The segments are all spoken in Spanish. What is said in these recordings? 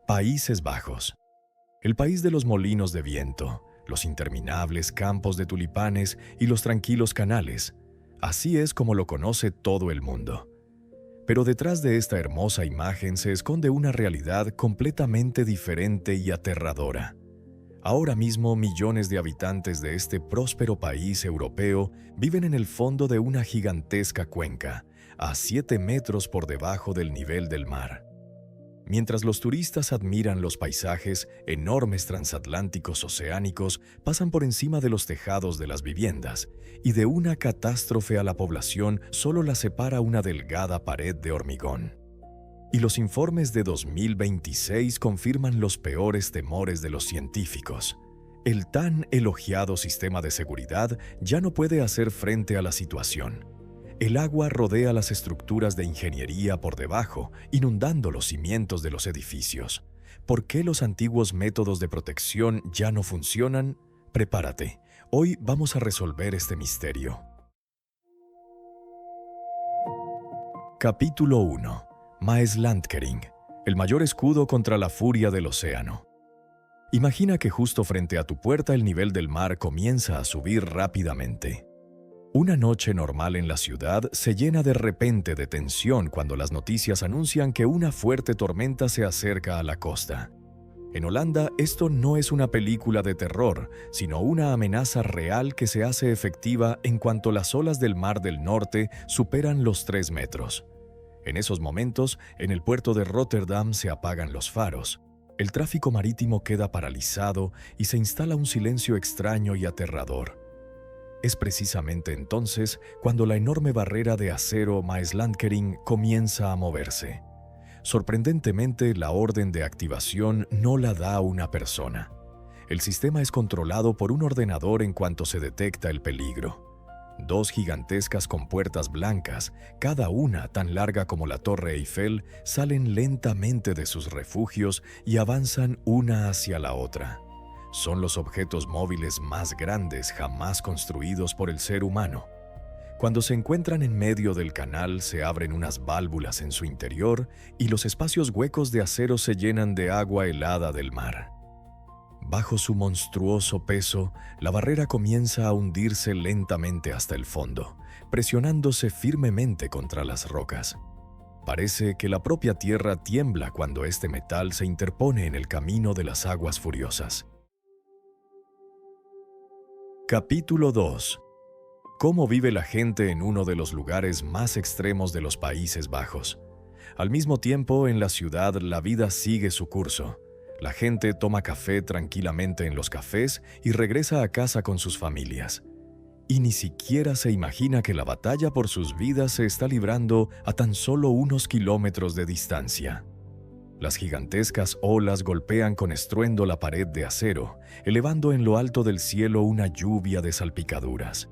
Países Bajos. El país de los molinos de viento, los interminables campos de tulipanes y los tranquilos canales. Así es como lo conoce todo el mundo. Pero detrás de esta hermosa imagen se esconde una realidad completamente diferente y aterradora. Ahora mismo millones de habitantes de este próspero país europeo viven en el fondo de una gigantesca cuenca, a 7 metros por debajo del nivel del mar. Mientras los turistas admiran los paisajes, enormes transatlánticos oceánicos pasan por encima de los tejados de las viviendas, y de una catástrofe a la población solo la separa una delgada pared de hormigón. Y los informes de 2026 confirman los peores temores de los científicos. El tan elogiado sistema de seguridad ya no puede hacer frente a la situación. El agua rodea las estructuras de ingeniería por debajo, inundando los cimientos de los edificios. ¿Por qué los antiguos métodos de protección ya no funcionan? Prepárate, hoy vamos a resolver este misterio. Capítulo 1. Maeslantkering, el mayor escudo contra la furia del océano. Imagina que justo frente a tu puerta el nivel del mar comienza a subir rápidamente. Una noche normal en la ciudad se llena de repente de tensión cuando las noticias anuncian que una fuerte tormenta se acerca a la costa. En Holanda, esto no es una película de terror, sino una amenaza real que se hace efectiva en cuanto las olas del Mar del Norte superan los 3 metros. En esos momentos, en el puerto de Rotterdam se apagan los faros. El tráfico marítimo queda paralizado y se instala un silencio extraño y aterrador. Es precisamente entonces cuando la enorme barrera de acero Maeslantkering comienza a moverse. Sorprendentemente, la orden de activación no la da una persona. El sistema es controlado por un ordenador en cuanto se detecta el peligro. 2 gigantescas compuertas blancas, cada una tan larga como la Torre Eiffel, salen lentamente de sus refugios y avanzan una hacia la otra. Son los objetos móviles más grandes jamás construidos por el ser humano. Cuando se encuentran en medio del canal, se abren unas válvulas en su interior y los espacios huecos de acero se llenan de agua helada del mar. Bajo su monstruoso peso, la barrera comienza a hundirse lentamente hasta el fondo, presionándose firmemente contra las rocas. Parece que la propia tierra tiembla cuando este metal se interpone en el camino de las aguas furiosas. Capítulo 2. ¿Cómo vive la gente en uno de los lugares más extremos de los Países Bajos? Al mismo tiempo, en la ciudad la vida sigue su curso. La gente toma café tranquilamente en los cafés y regresa a casa con sus familias. Y ni siquiera se imagina que la batalla por sus vidas se está librando a tan solo unos kilómetros de distancia. Las gigantescas olas golpean con estruendo la pared de acero, elevando en lo alto del cielo una lluvia de salpicaduras.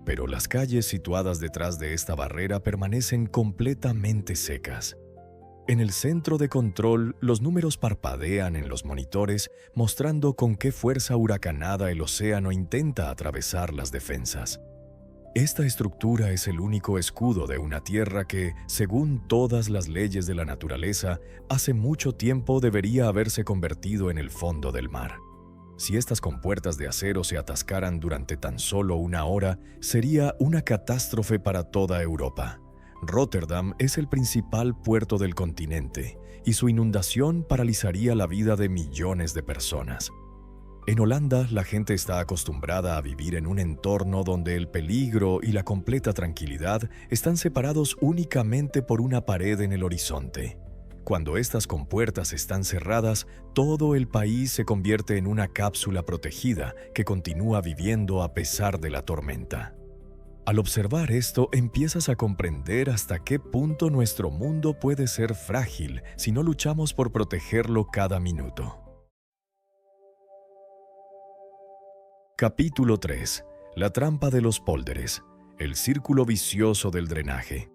Pero las calles situadas detrás de esta barrera permanecen completamente secas. En el centro de control, los números parpadean en los monitores, mostrando con qué fuerza huracanada el océano intenta atravesar las defensas. Esta estructura es el único escudo de una tierra que, según todas las leyes de la naturaleza, hace mucho tiempo debería haberse convertido en el fondo del mar. Si estas compuertas de acero se atascaran durante tan solo una hora, sería una catástrofe para toda Europa. Rotterdam es el principal puerto del continente, y su inundación paralizaría la vida de millones de personas. En Holanda, la gente está acostumbrada a vivir en un entorno donde el peligro y la completa tranquilidad están separados únicamente por una pared en el horizonte. Cuando estas compuertas están cerradas, todo el país se convierte en una cápsula protegida que continúa viviendo a pesar de la tormenta. Al observar esto, empiezas a comprender hasta qué punto nuestro mundo puede ser frágil si no luchamos por protegerlo cada minuto. Capítulo 3. La trampa de los pólderes, el círculo vicioso del drenaje.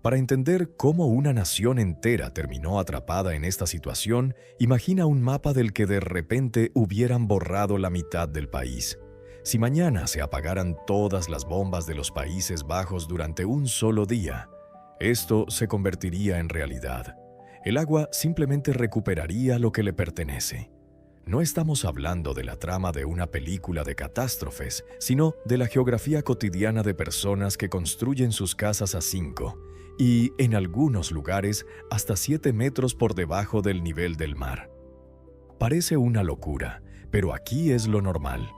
Para entender cómo una nación entera terminó atrapada en esta situación, imagina un mapa del que de repente hubieran borrado la mitad del país. Si mañana se apagaran todas las bombas de los Países Bajos durante un solo día, esto se convertiría en realidad. El agua simplemente recuperaría lo que le pertenece. No estamos hablando de la trama de una película de catástrofes, sino de la geografía cotidiana de personas que construyen sus casas a 5 y, en algunos lugares, hasta 7 metros por debajo del nivel del mar. Parece una locura, pero aquí es lo normal.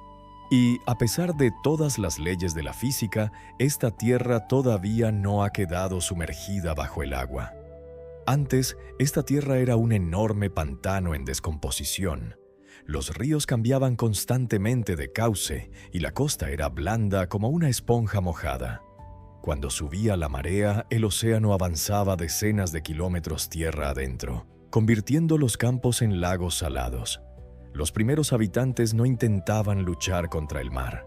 Y, a pesar de todas las leyes de la física, esta tierra todavía no ha quedado sumergida bajo el agua. Antes, esta tierra era un enorme pantano en descomposición. Los ríos cambiaban constantemente de cauce y la costa era blanda como una esponja mojada. Cuando subía la marea, el océano avanzaba decenas de kilómetros tierra adentro, convirtiendo los campos en lagos salados. Los primeros habitantes no intentaban luchar contra el mar.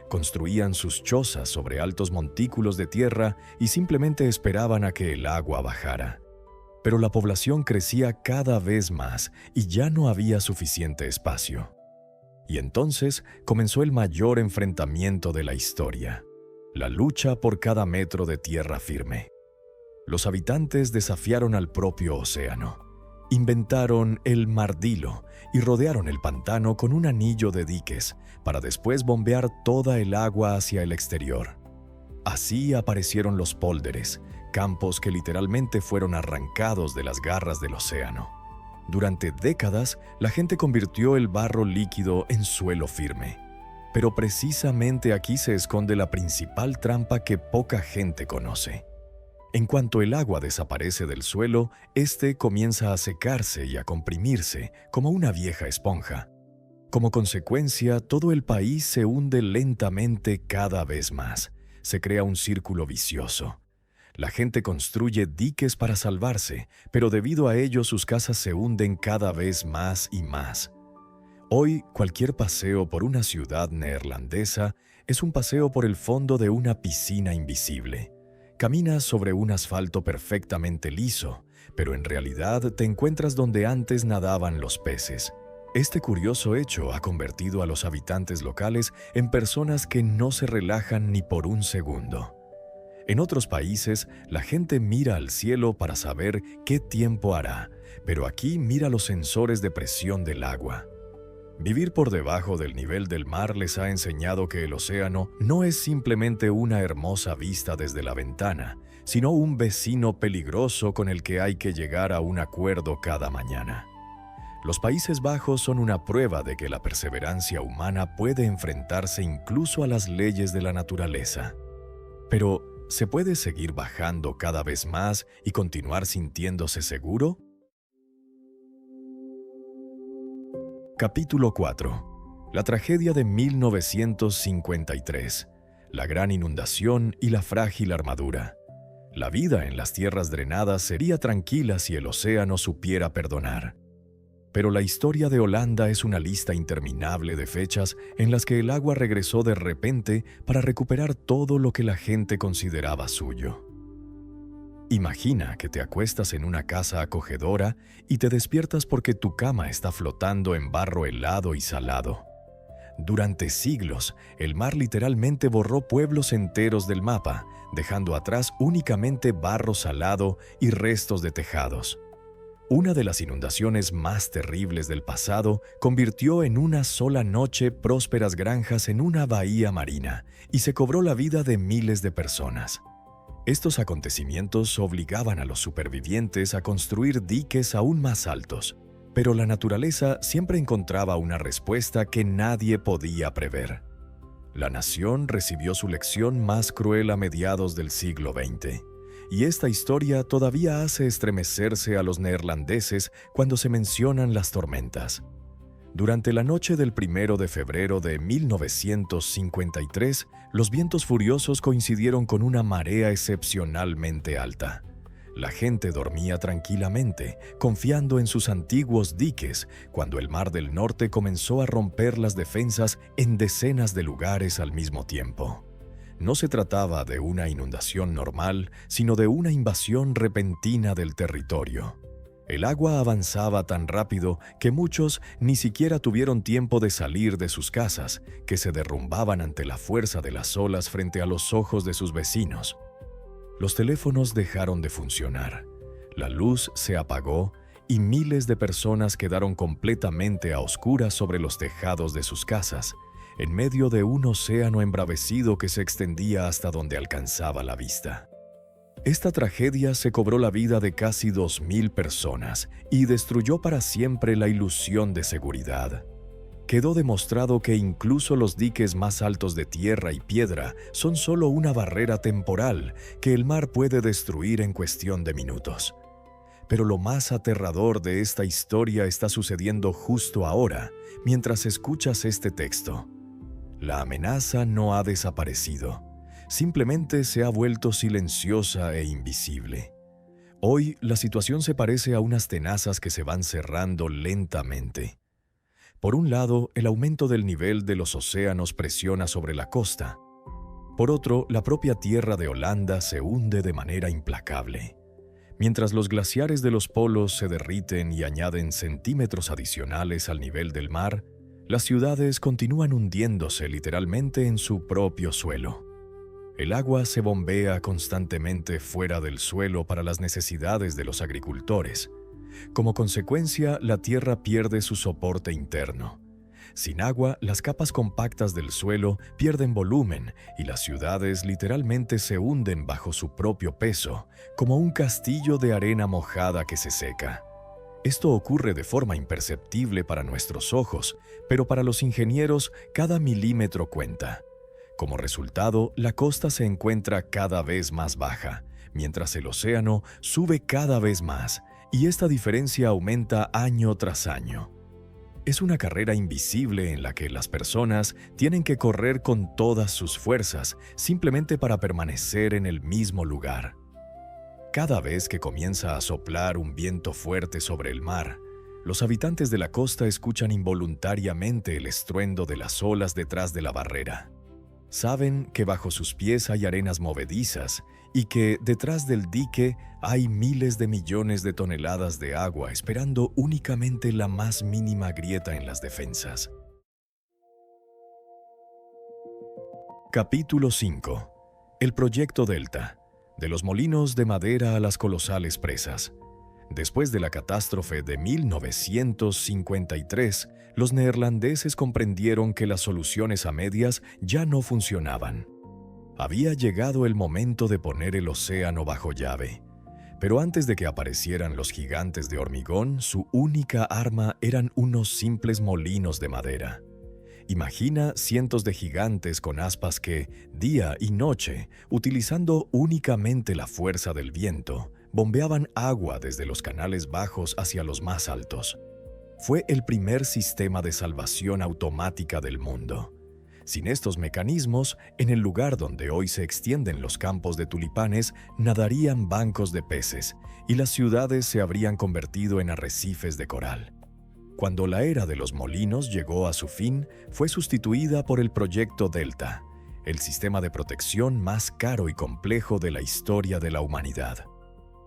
Construían sus chozas sobre altos montículos de tierra y simplemente esperaban a que el agua bajara. Pero la población crecía cada vez más y ya no había suficiente espacio. Y entonces comenzó el mayor enfrentamiento de la historia: la lucha por cada metro de tierra firme. Los habitantes desafiaron al propio océano. Inventaron el mardilo y rodearon el pantano con un anillo de diques para después bombear toda el agua hacia el exterior. Así aparecieron los pólderes, campos que literalmente fueron arrancados de las garras del océano. Durante décadas, la gente convirtió el barro líquido en suelo firme. Pero precisamente aquí se esconde la principal trampa que poca gente conoce. En cuanto el agua desaparece del suelo, este comienza a secarse y a comprimirse como una vieja esponja. Como consecuencia, todo el país se hunde lentamente cada vez más. Se crea un círculo vicioso. La gente construye diques para salvarse, pero debido a ello sus casas se hunden cada vez más y más. Hoy, cualquier paseo por una ciudad neerlandesa es un paseo por el fondo de una piscina invisible. Caminas sobre un asfalto perfectamente liso, pero en realidad te encuentras donde antes nadaban los peces. Este curioso hecho ha convertido a los habitantes locales en personas que no se relajan ni por un segundo. En otros países, la gente mira al cielo para saber qué tiempo hará, pero aquí mira los sensores de presión del agua. Vivir por debajo del nivel del mar les ha enseñado que el océano no es simplemente una hermosa vista desde la ventana, sino un vecino peligroso con el que hay que llegar a un acuerdo cada mañana. Los Países Bajos son una prueba de que la perseverancia humana puede enfrentarse incluso a las leyes de la naturaleza. Pero, ¿se puede seguir bajando cada vez más y continuar sintiéndose seguro? Capítulo 4. La tragedia de 1953. La gran inundación y la frágil armadura. La vida en las tierras drenadas sería tranquila si el océano supiera perdonar. Pero la historia de Holanda es una lista interminable de fechas en las que el agua regresó de repente para recuperar todo lo que la gente consideraba suyo. Imagina que te acuestas en una casa acogedora y te despiertas porque tu cama está flotando en barro helado y salado. Durante siglos, el mar literalmente borró pueblos enteros del mapa, dejando atrás únicamente barro salado y restos de tejados. Una de las inundaciones más terribles del pasado convirtió en una sola noche prósperas granjas en una bahía marina y se cobró la vida de miles de personas. Estos acontecimientos obligaban a los supervivientes a construir diques aún más altos, pero la naturaleza siempre encontraba una respuesta que nadie podía prever. La nación recibió su lección más cruel a mediados del siglo XX, y esta historia todavía hace estremecerse a los neerlandeses cuando se mencionan las tormentas. Durante la noche del 1 de febrero de 1953, los vientos furiosos coincidieron con una marea excepcionalmente alta. La gente dormía tranquilamente, confiando en sus antiguos diques, cuando el Mar del Norte comenzó a romper las defensas en decenas de lugares al mismo tiempo. No se trataba de una inundación normal, sino de una invasión repentina del territorio. El agua avanzaba tan rápido que muchos ni siquiera tuvieron tiempo de salir de sus casas, que se derrumbaban ante la fuerza de las olas frente a los ojos de sus vecinos. Los teléfonos dejaron de funcionar. La luz se apagó y miles de personas quedaron completamente a oscuras sobre los tejados de sus casas, en medio de un océano embravecido que se extendía hasta donde alcanzaba la vista. Esta tragedia se cobró la vida de casi 2.000 personas y destruyó para siempre la ilusión de seguridad. Quedó demostrado que incluso los diques más altos de tierra y piedra son solo una barrera temporal que el mar puede destruir en cuestión de minutos. Pero lo más aterrador de esta historia está sucediendo justo ahora, mientras escuchas este texto. La amenaza no ha desaparecido, simplemente se ha vuelto silenciosa e invisible. Hoy la situación se parece a unas tenazas que se van cerrando lentamente. Por un lado, el aumento del nivel de los océanos presiona sobre la costa. Por otro, la propia tierra de Holanda se hunde de manera implacable. Mientras los glaciares de los polos se derriten y añaden centímetros adicionales al nivel del mar, las ciudades continúan hundiéndose literalmente en su propio suelo. El agua se bombea constantemente fuera del suelo para las necesidades de los agricultores. Como consecuencia, la tierra pierde su soporte interno. Sin agua, las capas compactas del suelo pierden volumen y las ciudades literalmente se hunden bajo su propio peso, como un castillo de arena mojada que se seca. Esto ocurre de forma imperceptible para nuestros ojos, pero para los ingenieros cada milímetro cuenta. Como resultado, la costa se encuentra cada vez más baja, mientras el océano sube cada vez más, y esta diferencia aumenta año tras año. Es una carrera invisible en la que las personas tienen que correr con todas sus fuerzas simplemente para permanecer en el mismo lugar. Cada vez que comienza a soplar un viento fuerte sobre el mar, los habitantes de la costa escuchan involuntariamente el estruendo de las olas detrás de la barrera. Saben que bajo sus pies hay arenas movedizas y que detrás del dique hay miles de millones de toneladas de agua esperando únicamente la más mínima grieta en las defensas. Capítulo 5. El Proyecto Delta. De los molinos de madera a las colosales presas. Después de la catástrofe de 1953, los neerlandeses comprendieron que las soluciones a medias ya no funcionaban. Había llegado el momento de poner el océano bajo llave. Pero antes de que aparecieran los gigantes de hormigón, su única arma eran unos simples molinos de madera. Imagina cientos de gigantes con aspas que, día y noche, utilizando únicamente la fuerza del viento, bombeaban agua desde los canales bajos hacia los más altos. Fue el primer sistema de salvación automática del mundo. Sin estos mecanismos, en el lugar donde hoy se extienden los campos de tulipanes, nadarían bancos de peces y las ciudades se habrían convertido en arrecifes de coral. Cuando la era de los molinos llegó a su fin, fue sustituida por el Proyecto Delta, el sistema de protección más caro y complejo de la historia de la humanidad.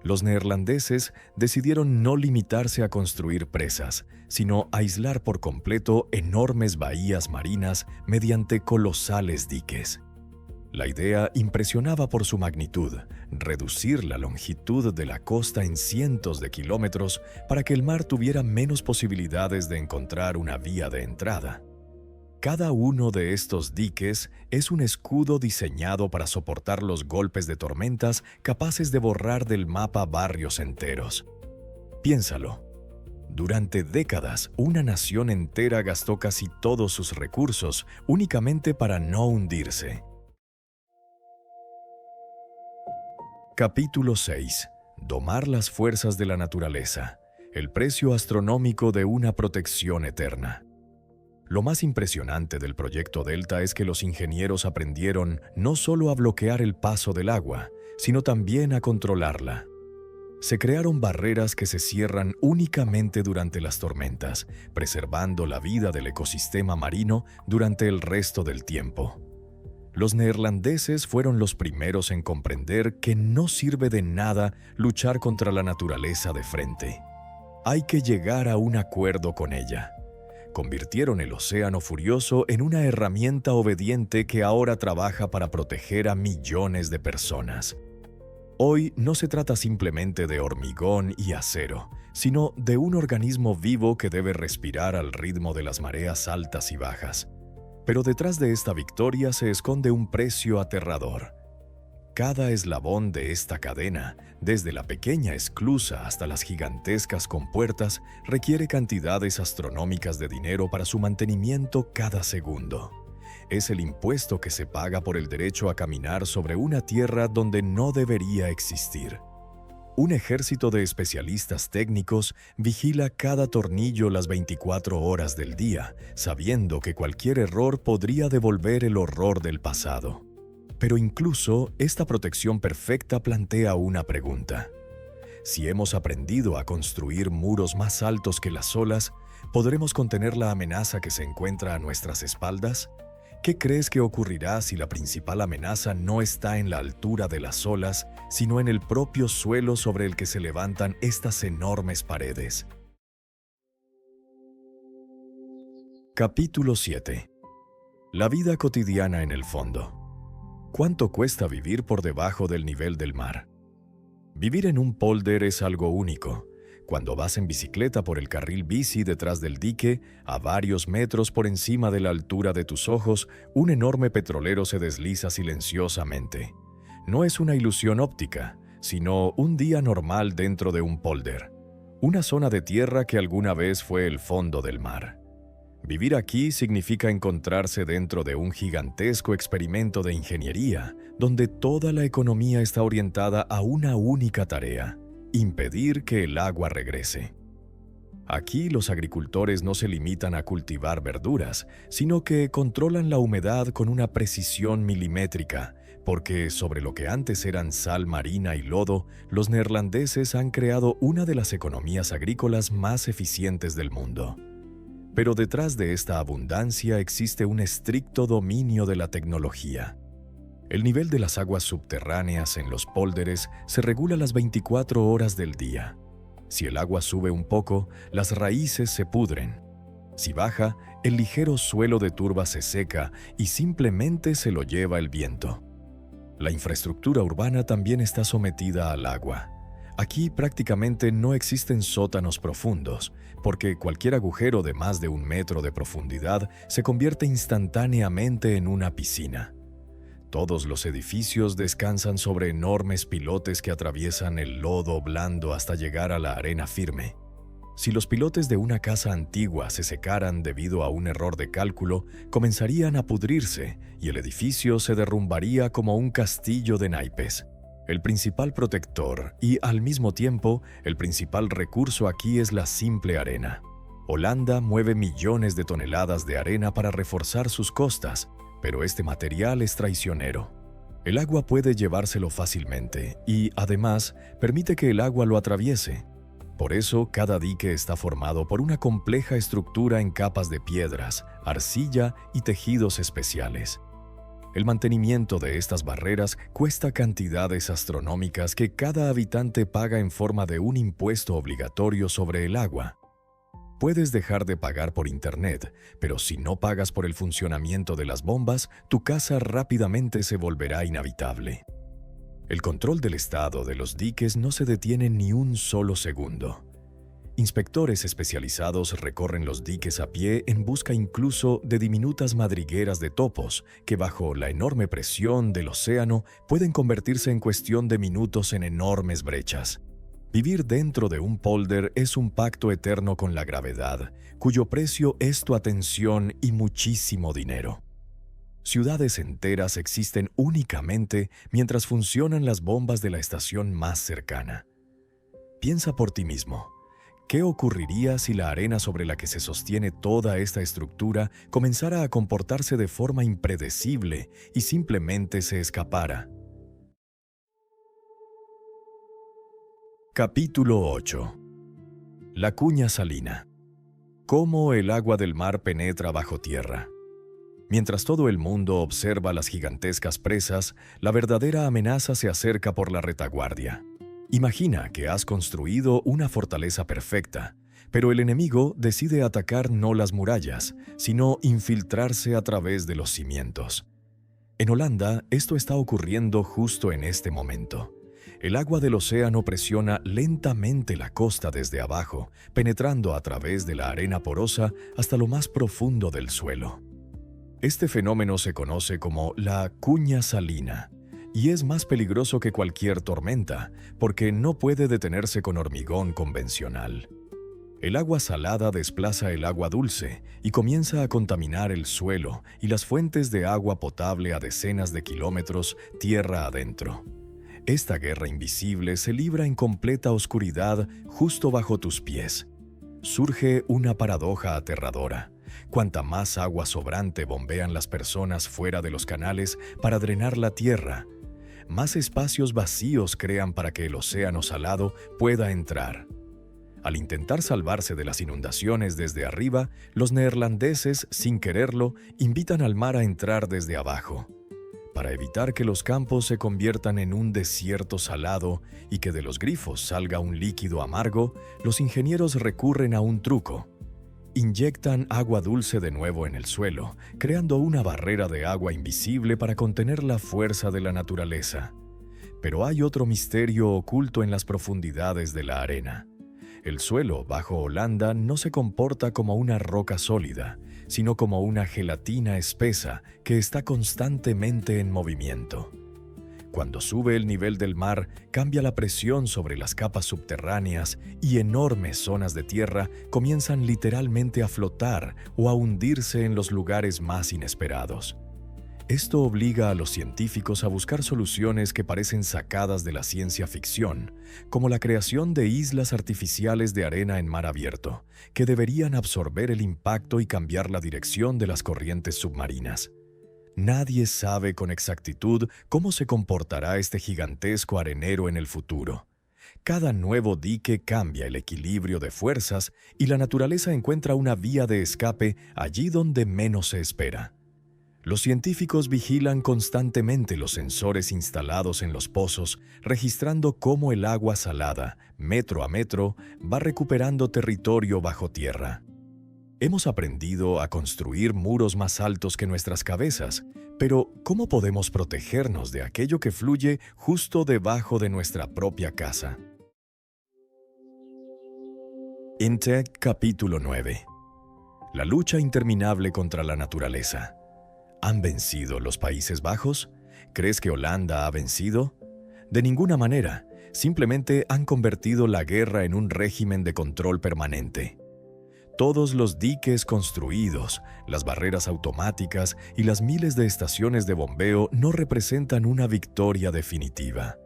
Los neerlandeses decidieron no limitarse a construir presas, sino aislar por completo enormes bahías marinas mediante colosales diques. La idea impresionaba por su magnitud, reducir la longitud de la costa en cientos de kilómetros para que el mar tuviera menos posibilidades de encontrar una vía de entrada. Cada uno de estos diques es un escudo diseñado para soportar los golpes de tormentas capaces de borrar del mapa barrios enteros. Piénsalo. Durante décadas, una nación entera gastó casi todos sus recursos únicamente para no hundirse. Capítulo 6. Domar las fuerzas de la naturaleza. El precio astronómico de una protección eterna. Lo más impresionante del Proyecto Delta es que los ingenieros aprendieron no solo a bloquear el paso del agua, sino también a controlarla. Se crearon barreras que se cierran únicamente durante las tormentas, preservando la vida del ecosistema marino durante el resto del tiempo. Los neerlandeses fueron los primeros en comprender que no sirve de nada luchar contra la naturaleza de frente. Hay que llegar a un acuerdo con ella. Convirtieron el océano furioso en una herramienta obediente que ahora trabaja para proteger a millones de personas. Hoy no se trata simplemente de hormigón y acero, sino de un organismo vivo que debe respirar al ritmo de las mareas altas y bajas. Pero detrás de esta victoria se esconde un precio aterrador. Cada eslabón de esta cadena, desde la pequeña esclusa hasta las gigantescas compuertas, requiere cantidades astronómicas de dinero para su mantenimiento cada segundo. Es el impuesto que se paga por el derecho a caminar sobre una tierra donde no debería existir. Un ejército de especialistas técnicos vigila cada tornillo las 24 horas del día, sabiendo que cualquier error podría devolver el horror del pasado. Pero incluso esta protección perfecta plantea una pregunta. Si hemos aprendido a construir muros más altos que las olas, ¿podremos contener la amenaza que se encuentra a nuestras espaldas? ¿Qué crees que ocurrirá si la principal amenaza no está en la altura de las olas, sino en el propio suelo sobre el que se levantan estas enormes paredes? Capítulo 7. La vida cotidiana en el fondo. ¿Cuánto cuesta vivir por debajo del nivel del mar? Vivir en un pólder es algo único. Cuando vas en bicicleta por el carril bici detrás del dique, a varios metros por encima de la altura de tus ojos, un enorme petrolero se desliza silenciosamente. No es una ilusión óptica, sino un día normal dentro de un pólder. Una zona de tierra que alguna vez fue el fondo del mar. Vivir aquí significa encontrarse dentro de un gigantesco experimento de ingeniería, donde toda la economía está orientada a una única tarea: impedir que el agua regrese. Aquí los agricultores no se limitan a cultivar verduras, sino que controlan la humedad con una precisión milimétrica, porque sobre lo que antes eran sal marina y lodo, los neerlandeses han creado una de las economías agrícolas más eficientes del mundo. Pero detrás de esta abundancia existe un estricto dominio de la tecnología. El nivel de las aguas subterráneas en los pólderes se regula las 24 horas del día. Si el agua sube un poco, las raíces se pudren. Si baja, el ligero suelo de turba se seca y simplemente se lo lleva el viento. La infraestructura urbana también está sometida al agua. Aquí prácticamente no existen sótanos profundos, porque cualquier agujero de más de 1 metro de profundidad se convierte instantáneamente en una piscina. Todos los edificios descansan sobre enormes pilotes que atraviesan el lodo blando hasta llegar a la arena firme. Si los pilotes de una casa antigua se secaran debido a un error de cálculo, comenzarían a pudrirse y el edificio se derrumbaría como un castillo de naipes. El principal protector y, al mismo tiempo, el principal recurso aquí es la simple arena. Holanda mueve millones de toneladas de arena para reforzar sus costas, pero este material es traicionero. El agua puede llevárselo fácilmente y, además, permite que el agua lo atraviese. Por eso, cada dique está formado por una compleja estructura en capas de piedras, arcilla y tejidos especiales. El mantenimiento de estas barreras cuesta cantidades astronómicas que cada habitante paga en forma de un impuesto obligatorio sobre el agua. Puedes dejar de pagar por Internet, pero si no pagas por el funcionamiento de las bombas, tu casa rápidamente se volverá inhabitable. El control del estado de los diques no se detiene ni un solo segundo. Inspectores especializados recorren los diques a pie en busca incluso de diminutas madrigueras de topos que bajo la enorme presión del océano pueden convertirse en cuestión de minutos en enormes brechas. Vivir dentro de un pólder es un pacto eterno con la gravedad, cuyo precio es tu atención y muchísimo dinero. Ciudades enteras existen únicamente mientras funcionan las bombas de la estación más cercana. Piensa por ti mismo. ¿Qué ocurriría si la arena sobre la que se sostiene toda esta estructura comenzara a comportarse de forma impredecible y simplemente se escapara? Capítulo 8. La cuña salina. Cómo el agua del mar penetra bajo tierra. Mientras todo el mundo observa las gigantescas presas, la verdadera amenaza se acerca por la retaguardia. Imagina que has construido una fortaleza perfecta, pero el enemigo decide atacar no las murallas, sino infiltrarse a través de los cimientos. En Holanda, esto está ocurriendo justo en este momento. El agua del océano presiona lentamente la costa desde abajo, penetrando a través de la arena porosa hasta lo más profundo del suelo. Este fenómeno se conoce como la cuña salina y es más peligroso que cualquier tormenta porque no puede detenerse con hormigón convencional. El agua salada desplaza el agua dulce y comienza a contaminar el suelo y las fuentes de agua potable a decenas de kilómetros tierra adentro. Esta guerra invisible se libra en completa oscuridad justo bajo tus pies. Surge una paradoja aterradora. Cuanta más agua sobrante bombean las personas fuera de los canales para drenar la tierra, más espacios vacíos crean para que el océano salado pueda entrar. Al intentar salvarse de las inundaciones desde arriba, los neerlandeses, sin quererlo, invitan al mar a entrar desde abajo. Para evitar que los campos se conviertan en un desierto salado y que de los grifos salga un líquido amargo, los ingenieros recurren a un truco. Inyectan agua dulce de nuevo en el suelo, creando una barrera de agua invisible para contener la fuerza de la naturaleza. Pero hay otro misterio oculto en las profundidades de la arena. El suelo bajo Holanda no se comporta como una roca sólida, sino como una gelatina espesa que está constantemente en movimiento. Cuando sube el nivel del mar, cambia la presión sobre las capas subterráneas y enormes zonas de tierra comienzan literalmente a flotar o a hundirse en los lugares más inesperados. Esto obliga a los científicos a buscar soluciones que parecen sacadas de la ciencia ficción, como la creación de islas artificiales de arena en mar abierto, que deberían absorber el impacto y cambiar la dirección de las corrientes submarinas. Nadie sabe con exactitud cómo se comportará este gigantesco arenero en el futuro. Cada nuevo dique cambia el equilibrio de fuerzas y la naturaleza encuentra una vía de escape allí donde menos se espera. Los científicos vigilan constantemente los sensores instalados en los pozos, registrando cómo el agua salada, metro a metro, va recuperando territorio bajo tierra. Hemos aprendido a construir muros más altos que nuestras cabezas, pero ¿cómo podemos protegernos de aquello que fluye justo debajo de nuestra propia casa? INTEC Capítulo 9. La lucha interminable contra la naturaleza. ¿Han vencido los Países Bajos? ¿Crees que Holanda ha vencido? De ninguna manera, simplemente han convertido la guerra en un régimen de control permanente. Todos los diques construidos, las barreras automáticas y las miles de estaciones de bombeo no representan una victoria definitiva.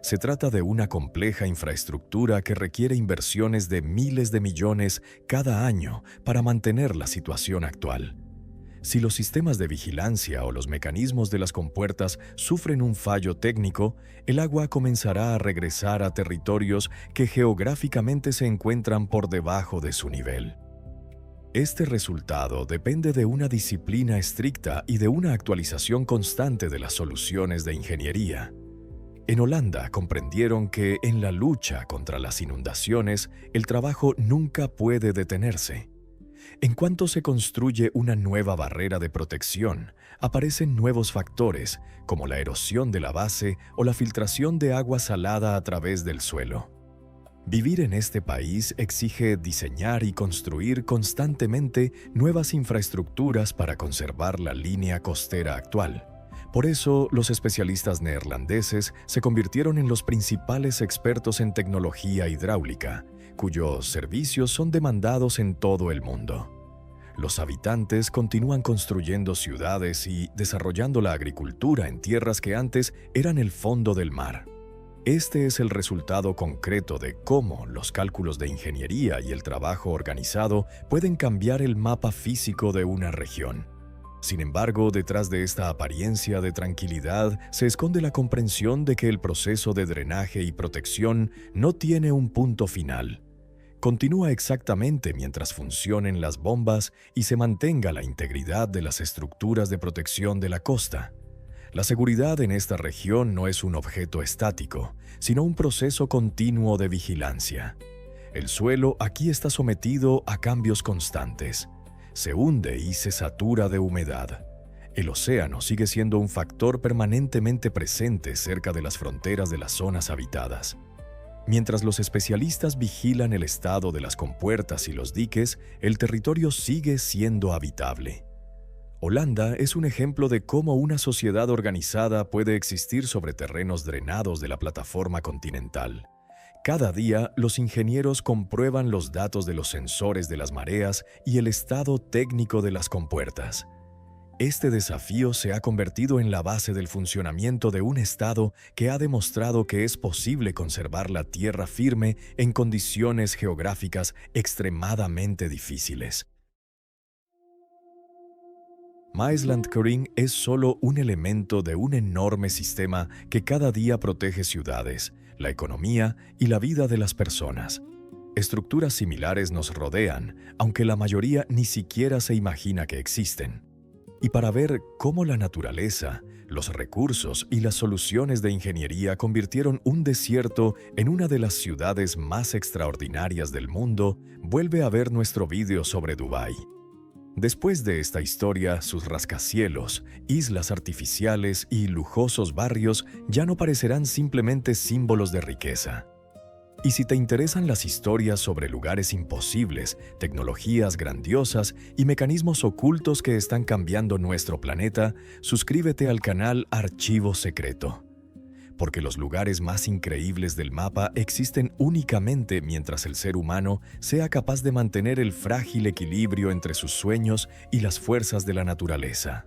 Se trata de una compleja infraestructura que requiere inversiones de miles de millones cada año para mantener la situación actual. Si los sistemas de vigilancia o los mecanismos de las compuertas sufren un fallo técnico, el agua comenzará a regresar a territorios que geográficamente se encuentran por debajo de su nivel. Este resultado depende de una disciplina estricta y de una actualización constante de las soluciones de ingeniería. En Holanda comprendieron que en la lucha contra las inundaciones, el trabajo nunca puede detenerse. En cuanto se construye una nueva barrera de protección, aparecen nuevos factores, como la erosión de la base o la filtración de agua salada a través del suelo. Vivir en este país exige diseñar y construir constantemente nuevas infraestructuras para conservar la línea costera actual. Por eso, los especialistas neerlandeses se convirtieron en los principales expertos en tecnología hidráulica, cuyos servicios son demandados en todo el mundo. Los habitantes continúan construyendo ciudades y desarrollando la agricultura en tierras que antes eran el fondo del mar. Este es el resultado concreto de cómo los cálculos de ingeniería y el trabajo organizado pueden cambiar el mapa físico de una región. Sin embargo, detrás de esta apariencia de tranquilidad se esconde la comprensión de que el proceso de drenaje y protección no tiene un punto final. Continúa exactamente mientras funcionen las bombas y se mantenga la integridad de las estructuras de protección de la costa. La seguridad en esta región no es un objeto estático, sino un proceso continuo de vigilancia. El suelo aquí está sometido a cambios constantes. Se hunde y se satura de humedad. El océano sigue siendo un factor permanentemente presente cerca de las fronteras de las zonas habitadas. Mientras los especialistas vigilan el estado de las compuertas y los diques, el territorio sigue siendo habitable. Holanda es un ejemplo de cómo una sociedad organizada puede existir sobre terrenos drenados de la plataforma continental. Cada día, los ingenieros comprueban los datos de los sensores de las mareas y el estado técnico de las compuertas. Este desafío se ha convertido en la base del funcionamiento de un Estado que ha demostrado que es posible conservar la tierra firme en condiciones geográficas extremadamente difíciles. Maeslantkering es solo un elemento de un enorme sistema que cada día protege ciudades, la economía y la vida de las personas. Estructuras similares nos rodean, aunque la mayoría ni siquiera se imagina que existen. Y para ver cómo la naturaleza, los recursos y las soluciones de ingeniería convirtieron un desierto en una de las ciudades más extraordinarias del mundo, vuelve a ver nuestro vídeo sobre Dubái. Después de esta historia, sus rascacielos, islas artificiales y lujosos barrios ya no parecerán simplemente símbolos de riqueza. Y si te interesan las historias sobre lugares imposibles, tecnologías grandiosas y mecanismos ocultos que están cambiando nuestro planeta, suscríbete al canal Archivo Secreto. Porque los lugares más increíbles del mapa existen únicamente mientras el ser humano sea capaz de mantener el frágil equilibrio entre sus sueños y las fuerzas de la naturaleza.